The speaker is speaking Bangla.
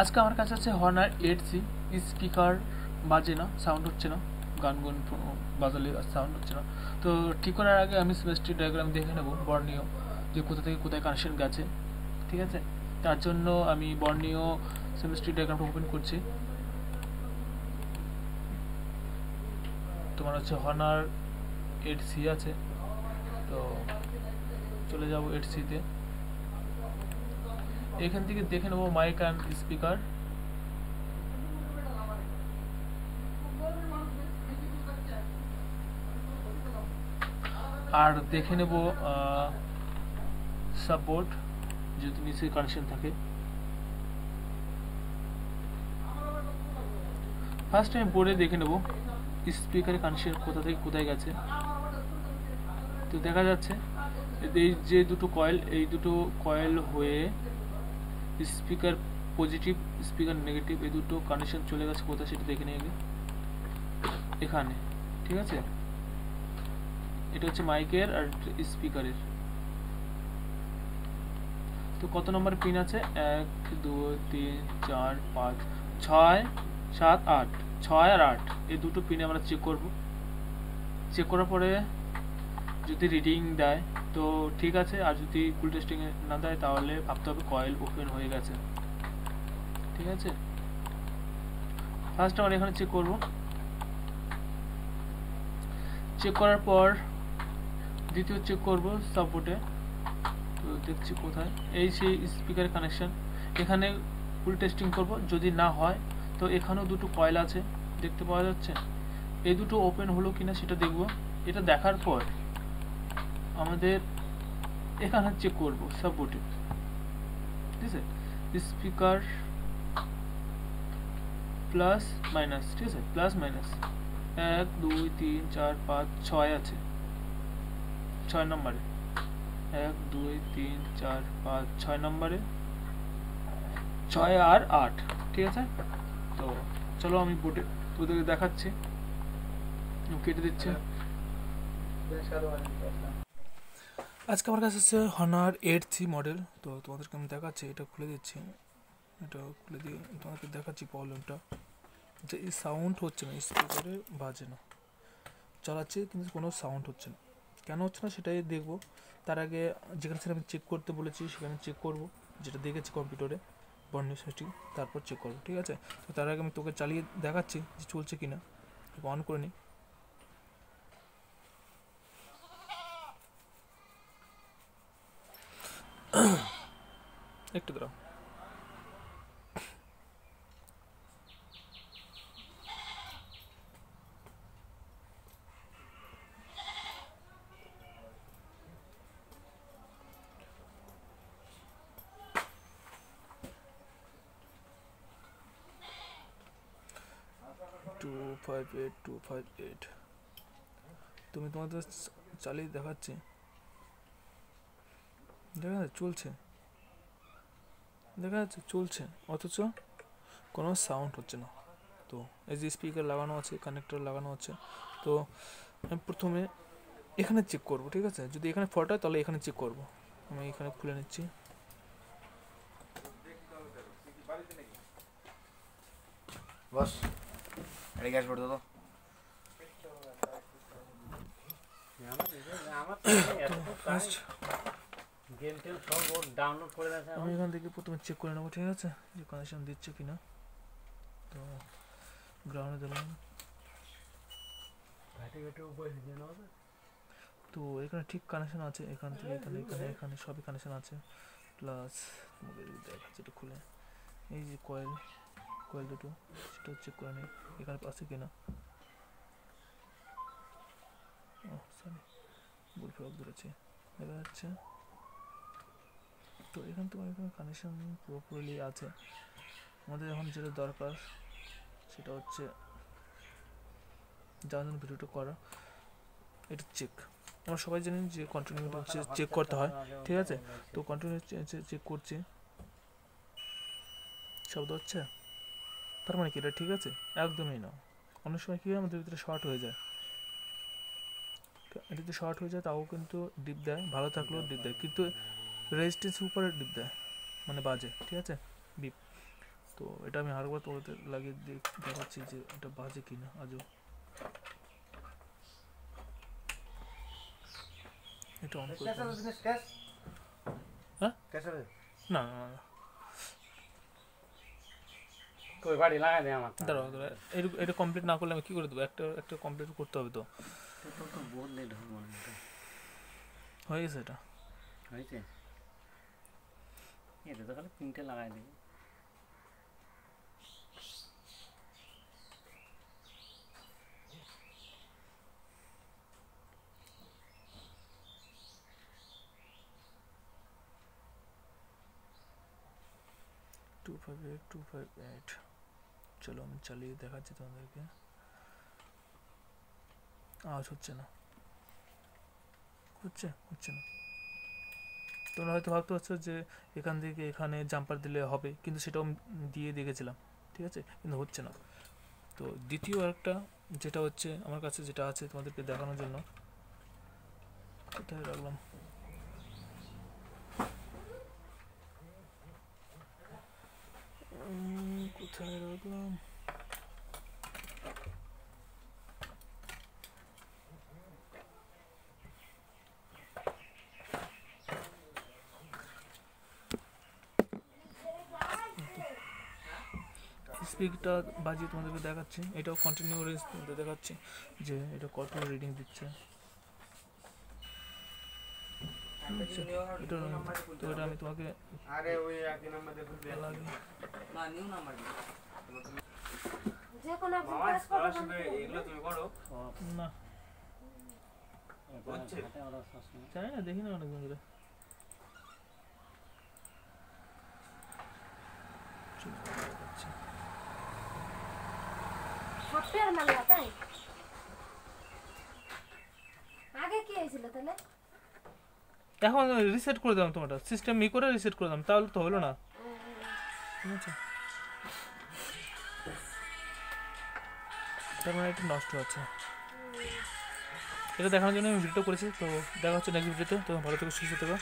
আজকে আমার কাছে আছে হর্নার 8C, স্পিকার বাজে না, সাউন্ড হচ্ছে না, গান বাজালে সাউন্ড হচ্ছে না। তো ঠিক করার আগে আমি সিমেট্রি ডায়াগ্রাম দেখে নেব বর্ণীয়, যে কোথা থেকে কোথায় কানেকশন গেছে। ঠিক আছে, তার জন্য আমি বর্ণীয় সিমেট্রি ডায়াগ্রামটা ওপেন করছি। তোমার হচ্ছে হর্নার 8C আছে, তো চলে যাব 8C-তে। এখান থেকে দেখে নেব মাইক অ্যান্ড স্পিকার। আর দেখে নেব সাপোর্ট, যদি নিচে কানেকশন থাকে। ফার্স্ট আমি বোর্ডে দেখে নেব স্পিকারের কানেকশন কোথা থেকে কোথায় গেছে। তো দেখা যাচ্ছে এই যে দুটো কয়েল, এই দুটো কয়েল হয়ে স্পিকার পজিটিভ, স্পিকার নেগেটিভ, এই দুটো কানেকশন চলে গেছে কোথায় সেটা দেখে নিয়ে এখানে। ঠিক আছে, এটা হচ্ছে মাইকের আর স্পিকারের। তো কত নম্বর পিন আছে? 1 2 3 4 5 6 7 8, 6 আর 8 এই দুটো পিনে আমরা চেক করব। চেক করার পরে যদি রিডিং দেয় তো ঠিক আছে, আর যদি ফুল টেস্টিং না দেয় তাহলে ভাবতে হবে কয়েল ওপেন হয়ে গেছে। ঠিক আছে, ফার্স্ট আমরা এখানে চেক করব। চেক করার পর দ্বিতীয় চেক করব সাপোর্টে। তো দেখছি কোথায়, এই সেই স্পিকার কানেকশন, এখানে ফুল টেস্টিং করব। যদি না হয় তো এখানেও দুটো কয়েল আছে দেখতে পাওয়া যাচ্ছে, এই দুটো ওপেন হলো কিনা সেটা দেখব। এটা দেখার পর আমাদের এখানে চেক করব সাপোর্টে। ঠিক আছে, স্পিকার প্লাস মাইনাস, ঠিক আছে, প্লাস মাইনাস 1 2 3 4 5 6 আছে, 6 নম্বরে 1 2 3 4 5 6 নম্বরে 6 আর 8। ঠিক আছে, তো চলো আমি বোর্ডে তোদেরকে দেখাচ্ছি, কেটে দিচ্ছি। আজকে আমার কাছে আছে হর্নার 8C মডেল। তো তোমাদেরকে আমি দেখাচ্ছি, এটা খুলে দিচ্ছি, এটা খুলে দিয়ে তোমাদেরকে দেখাচ্ছি প্রবলেমটা, যে এই সাউন্ড হচ্ছে না, স্পিকারে বাজে না, চালাচ্ছি কিন্তু কোনো সাউন্ড হচ্ছে না। কেন হচ্ছে না সেটাই দেখবো। তার আগে যেখানে সেটা আমি চেক করতে বলেছি সেখানে চেক করব, যেটা দেখেছি কম্পিউটারে বর্ণীয় সেটিং, তারপর চেক করবো। ঠিক আছে, তো তার আগে আমি তোকে চালিয়ে দেখাচ্ছি যে চলছে কিনা। অন করে নিই। একটু দাঁড়াও। টু 5 8 2 5 8 তুমি তোমাদের চালিয়ে দেখাচ্ছি, দেখা যাচ্ছে চলছে, দেখা যাচ্ছে চলছে, অথচ কোনো সাউন্ড হচ্ছে না। তো এই যে স্পিকার লাগানো আছে, কানেক্টর লাগানো আছে, তো আমি প্রথমে এখানে চেক করব। ঠিক আছে, যদি এখানে ফল্ট হয় তাহলে এখানে চেক করব। আমি এখানে খুলে নিচ্ছি। বস আরে গ্যাস ভরতে তো আমি এখান থেকে প্রথমে চেক করে নেবো। ঠিক আছে, যে কানেকশন দিচ্ছে কিনা। তো গ্রাউন্ডে দিলাম, তো এখানে ঠিক কানেকশন আছে, এখান থেকে এখানে এখানে এখানে সবই কানেকশন আছে। প্লাস তোমাকে দেখাচ্ছি এটা খুলে, এই যে কয়েল দুটো, সেটা চেক করে নিই এখানে আছে কিনা। ও সরি, ভুল ফ্রক ধরেছি, দেখা যাচ্ছে। তো এখান থেকে এখানে কানেকশন পুরোপুরি আছে। আমাদের এখন যেটা দরকার সেটা হচ্ছে যার জন্য ভিডিওটা করা, এটা চেক। আমরা সবাই জানি যে কন্টিনিউটি হচ্ছে চেক করতে হয়। ঠিক আছে, তো কন্টিনিউ চেক করছি, শব্দ হচ্ছে, তার মানে কি এটা ঠিক আছে? একদমই না। অনেক সময় কী হয়, আমাদের ভিতরে শর্ট হয়ে যায়, এটা যদি শর্ট হয়ে যায় তাও কিন্তু ডিপ দেয়, ভালো থাকলেও ডিপ দেয়, কিন্তু রেজিস্ট্যান্স উপরে ডিপ দেয়। মানে বাজে, ঠিক আছে, বিপ। তো এটা আমি আরেকবার তোমাদের লাগিয়ে দেখাচ্ছি যে এটা বাজে কিনা আজও। এটা অন করে হ্যাঁ না না না, कोई बाड़ी लगा दे আমার দাঁড়াও দাঁড়াও, এটা কমপ্লিট না করলে আমি কী করে দেবো? একটা একটা কমপ্লিট করতে হবে তো। তো বহুত লেট হবে মনে হয় হয়ে গেছে এটা। হয়েছে এটা তো খালি তিনটে লাগাই দিবি টু ফাইভ এইট, চলো আমি চালিয়ে দেখাচ্ছি তোমাদেরকে। আওয়াজ হচ্ছে না, হচ্ছে না। তোমরা হয়তো ভাবতে পারছো যে এখান থেকে এখানে জাম্পার দিলে হবে, কিন্তু সেটাও আমি দিয়ে দেখেছিলাম, ঠিক আছে, কিন্তু হচ্ছে না। তো দ্বিতীয় একটা যেটা হচ্ছে আমার কাছে যেটা আছে তোমাদেরকে দেখানোর জন্য, কোথায় রাখলাম, কোথায় রাখলাম, স্পিকটা বাজিয়ে তোমাদেরকে দেখাচ্ছি। এটাও কন্টিনিউ রেঞ্জ তোমাদের দেখাচ্ছি যে এটা কত রিডিং দিচ্ছে। এটা তো এটা আমি তোমাকে আরে ওই একই নাম্বার দেখুন লাগিয়ে না নিউ নাম্বার যে কোনো একজন মামা প্রেস করতে স্কলারশিপে এগুলো তুমি করো না হচ্ছে হাতে ওরা সবসময় জানি না, দেখি না অনেকদিন ধরে। সফটওয়্যার মারলা তাই আগে কি হয়েছিল তাহলে? এখন রিসেট করে দিলাম, তোমারটা সিস্টেম করে রিসেট করে দিলাম, তাহলে তো হলো না, ঠিক আছে। তার মানে এটা নষ্ট আছে। এটা দেখানোর জন্য আমি ভিডিওটা করেছি। তো দেখা হচ্ছে নেক্সট ভিডিওতে। তো ভালো থেকো, সুস্থ থেকো।